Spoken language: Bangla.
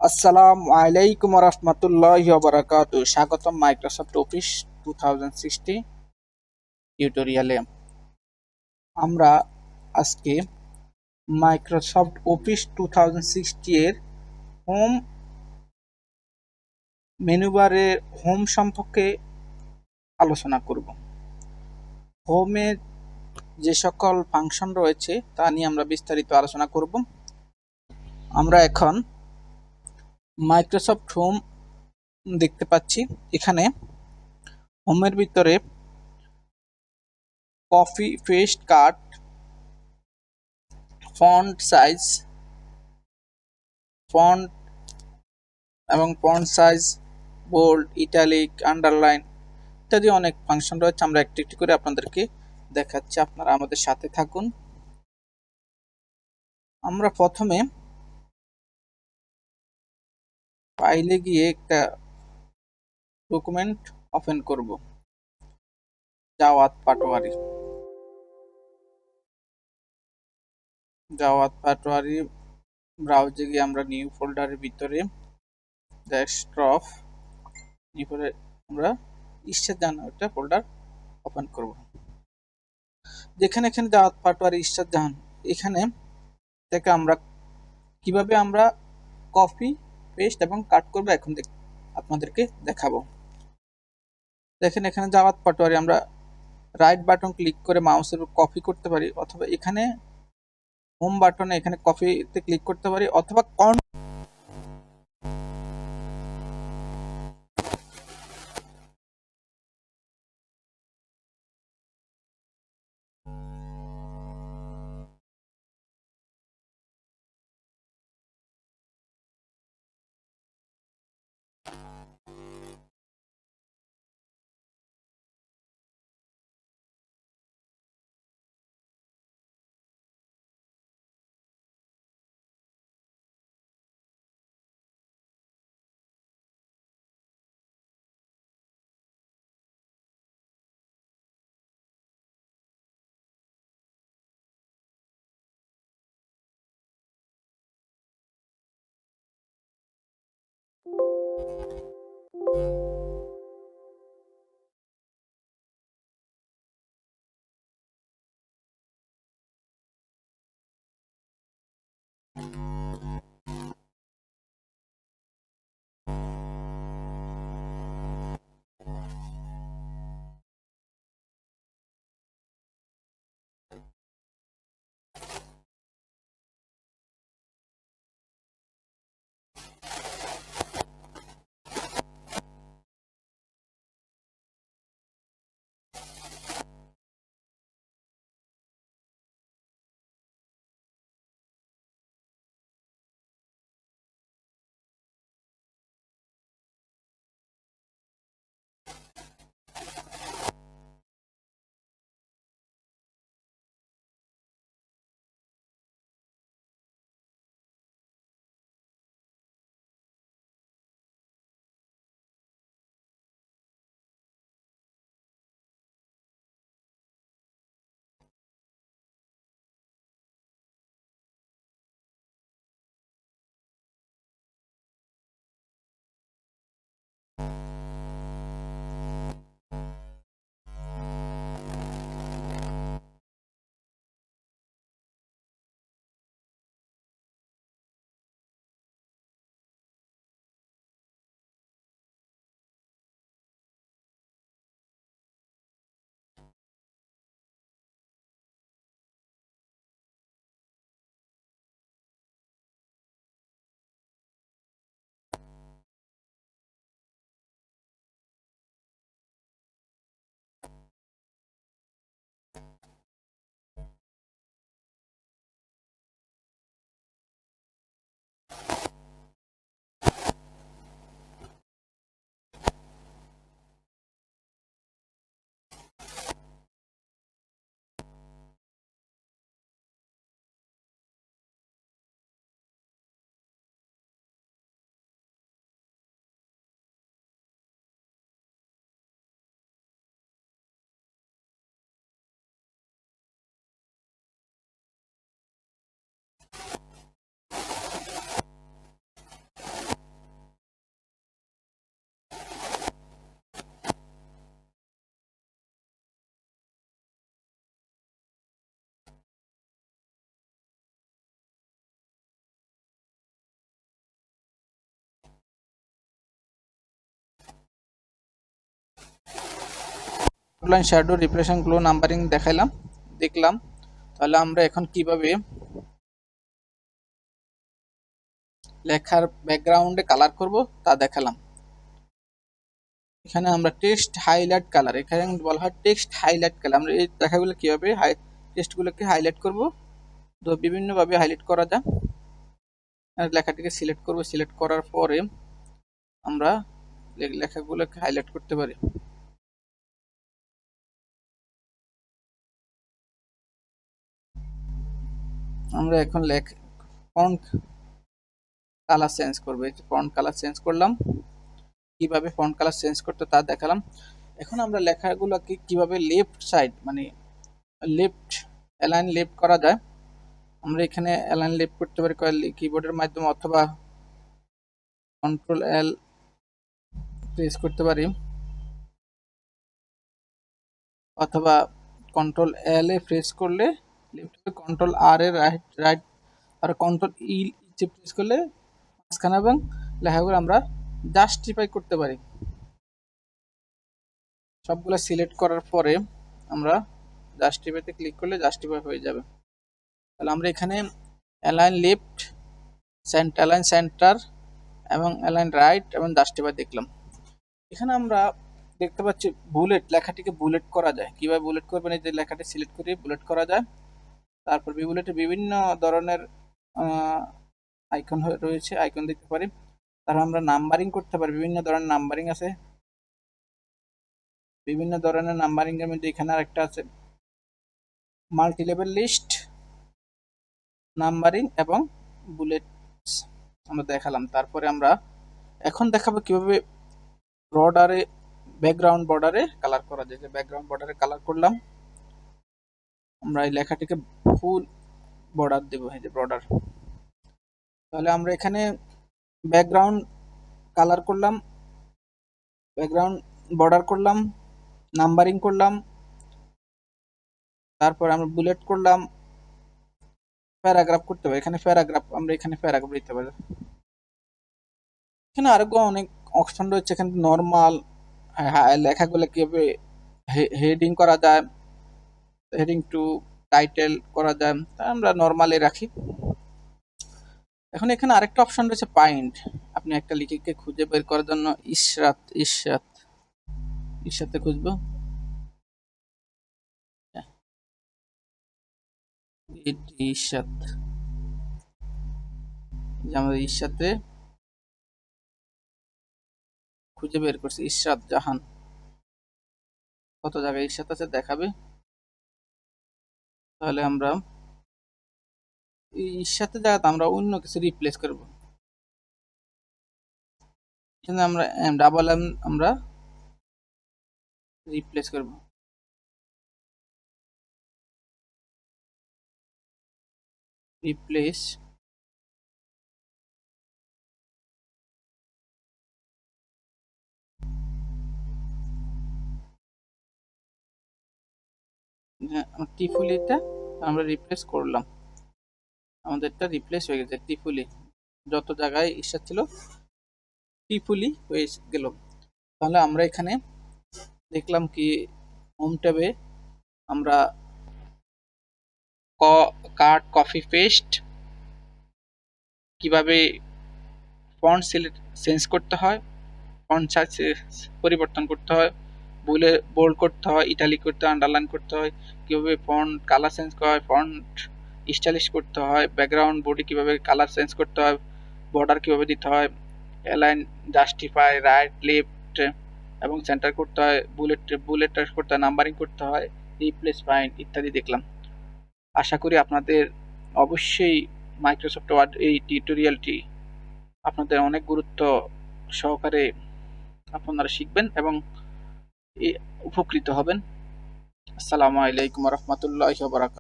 আসসালামু আলাইকুম রহমতুল্লাহি ওয়া বারাকাতুহু। স্বাগতম মাইক্রোসফট অফিস 2016 টিউটোরিয়ালে। আমরা আজকে মাইক্রোসফট অফিস 2060 এর হোম মেনুবারের হোম সম্পর্কে আলোচনা করব। হোমের যে সকল ফাংশন রয়েছে তা নিয়ে আমরা বিস্তারিত আলোচনা করব। আমরা এখন মাইক্রোসফট হোম দেখতে পাচ্ছি। এখানে হোমের ভিতরে copy paste cut, font size, font এবং font size, bold, italic, underline ইত্যাদি অনেক ফাংশন রয়েছে। আমরা একটি একটি করে আপনাদেরকে দেখাচ্ছি, আপনারা আমাদের সাথে থাকুন। আমরা প্রথমে ফাইলে গিয়ে একটা ডকুমেন্ট ওপেন করব, জাওয়াত পাটোয়ারি ব্রাউজে গিয়ে আমরা নিউ ফোল্ডারের ভিতরে ডেস্কটপ নিয়ে আমরা ইচ্ছা জানা একটা ফোল্ডার ওপেন করব। যেখানে এখানে জাওয়াত পাটোয়ারি ইচ্ছা জাহান, এখানে থেকে আমরা কিভাবে আমরা কপি পেস্ট এবং কাট করব এখন আপনাদেরকে দেখাবো। দেখেন এখানে জাওয়াত পাটোয়ারি আমরা রাইট বাটন ক্লিক করে মাউসের উপর কপি করতে পারি, অথবা এখানে হোম বাটনে এখানে কপিতে ক্লিক করতে পারি, অথবা outline, shadow, repression, glow, numbering দেখাইলাম, দেখলাম। তাহলে আমরা এখন কিভাবে লেখার ব্যাকগ্রাউন্ডে কালার করব তা দেখালাম। এখানে আমরা টেক্সট হাইলাইট কালার, এখানে বলা হয় টেক্সট হাইলাইট কালার। আমরা এই লেখাগুলো কিভাবে টেক্সটগুলোকে হাইলাইট করব, তো বিভিন্নভাবে হাইলাইট করা যায়। লেখাটিকে সিলেক্ট করব, সিলেক্ট করার পরে আমরা লেখাগুলোকে হাইলাইট করতে পারি। আমরা এখন ফন্ট কালার চেঞ্জ করবো। এই ফন্ট কালার চেঞ্জ করলাম, কিভাবে ফন্ট কালার চেঞ্জ করতে তা দেখালাম। এখন আমরা লেখাগুলোকে কিভাবে লেফট সাইড মানে লেফট অ্যালাইন লেফট করা যায়, আমরা এখানে অ্যালাইন লেফট করতে পারি কিবোর্ডের মাধ্যমে, অথবা কন্ট্রোল এল প্রেস করতে পারি, অথবা কন্ট্রোল এল এ প্রেস করলে লেফট, কন্ট্রোল আর এ রাইট রাইট, আর কন্ট্রোল ই প্রেস করলে মাঝখানে, এবং লেখাগুলো আমরা জাস্টিফাই করতে পারি। সবগুলো সিলেক্ট করার পরে আমরা জাস্টিফাইতে ক্লিক করলে জাস্টিফাই হয়ে যাবে। তাহলে আমরা এখানে অ্যালাইন লেফট, অ্যালাইন সেন্টার এবং অ্যালাইন রাইট এবং জাস্টিফাই দেখলাম। এখানে আমরা দেখতে পাচ্ছি বুলেট, লেখাটিকে বুলেট করা যায়। কিভাবে বুলেট করবেন, এই যে লেখাটি সিলেক্ট করে বুলেট করা যায়। তারপর বুলেটে বিভিন্ন ধরনের আইকন রয়েছে, আইকন দেখতে পারি। তারপর আমরা নাম্বারিং করতে পারি, বিভিন্ন ধরনের নাম্বারিং আছে। বিভিন্ন ধরনের নাম্বারিং এর মধ্যে এখানে আরেকটা আছে মাল্টি লেভেল লিস্ট, নাম্বারিং এবং বুলেটস আমরা দেখালাম। তারপরে আমরা এখন দেখাবো কিভাবে বর্ডারে, ব্যাকগ্রাউন্ড বর্ডারে কালার করা যায়। যে ব্যাকগ্রাউন্ড বর্ডারে কালার করলাম, আমরা এই লেখাটিকে ফুল বর্ডার দেবো, এই যে বর্ডার। তাহলে আমরা এখানে ব্যাকগ্রাউন্ড কালার করলাম, ব্যাকগ্রাউন্ড বর্ডার করলাম, নাম্বারিং করলাম, তারপর আমরা বুলেট করলাম, প্যারাগ্রাফ করতে পারি। এখানে প্যারাগ্রাফ, আমরা এখানে প্যারাগ্রাফ দিতে পারি। এখানে আরো অনেক অপশন রয়েছে। এখানে নর্মাল লেখাগুলো কিভাবে হেডিং করা যায়, হেডিং টু টাইটেল করা যায়, আমরা নর্মালে রাখি। এখন এখানে আরেকটা অপশন রয়েছে পাইন্ট। আপনি একটা লিখিকে খুঁজে বের করার জন্য ইশরাতে খুঁজবো, ইশরাত, আমাদের ইশরাতে খুঁজে বের করছি, ইশরাত জাহান। কত জায়গায় ইশরাত আছে দেখাবে। তাহলে আমরা ইশরাতের জায়গাতে আমরা অন্য কিছু রিপ্লেস করব। এখানে আমরা ডাবল এম আমরা রিপ্লেস করব। রিপ্লেস টিফুলিটা আমরা রিপ্লেস করলাম, আমাদেরটা রিপ্লেস হয়ে গেছে টিফুলি। যত জায়গায় ইচ্ছা ছিল টিফুলি হয়ে গেল। তাহলে আমরা এখানে দেখলাম কি হোম ট্যাবে আমরা কাট কপি পেস্ট, কিভাবে ফন্ট চেঞ্জ করতে হয়, ফন্ট সাইজ পরিবর্তন করতে হয়, বোল্ড করতে হয়, ইটালিক করতে হয়, আন্ডারলাইন করতে হয়, কীভাবে ফন্ট কালার চেঞ্জ করা হয়, ফন্ট স্টাইলিশ করতে হয়, ব্যাকগ্রাউন্ড বডি কীভাবে কালার চেঞ্জ করতে হয়, বর্ডার কীভাবে দিতে হয়, অ্যালাইন, জাস্টিফাই, রাইট, লেফট এবং সেন্টার করতে হয়, বুলেট করতে হয়, নাম্বারিং করতে হয়, রিপ্লেস পয়েন্ট ইত্যাদি দেখলাম। আশা করি আপনাদের অবশ্যই মাইক্রোসফট ওয়ার্ড এই টিউটোরিয়ালটি আপনাদের অনেক গুরুত্ব সহকারে আপনারা শিখবেন এবং উপকৃত হবেন। আসসালামু আলাইকুম ওয়া রাহমাতুল্লাহি ওয়া বারাকাতুহু।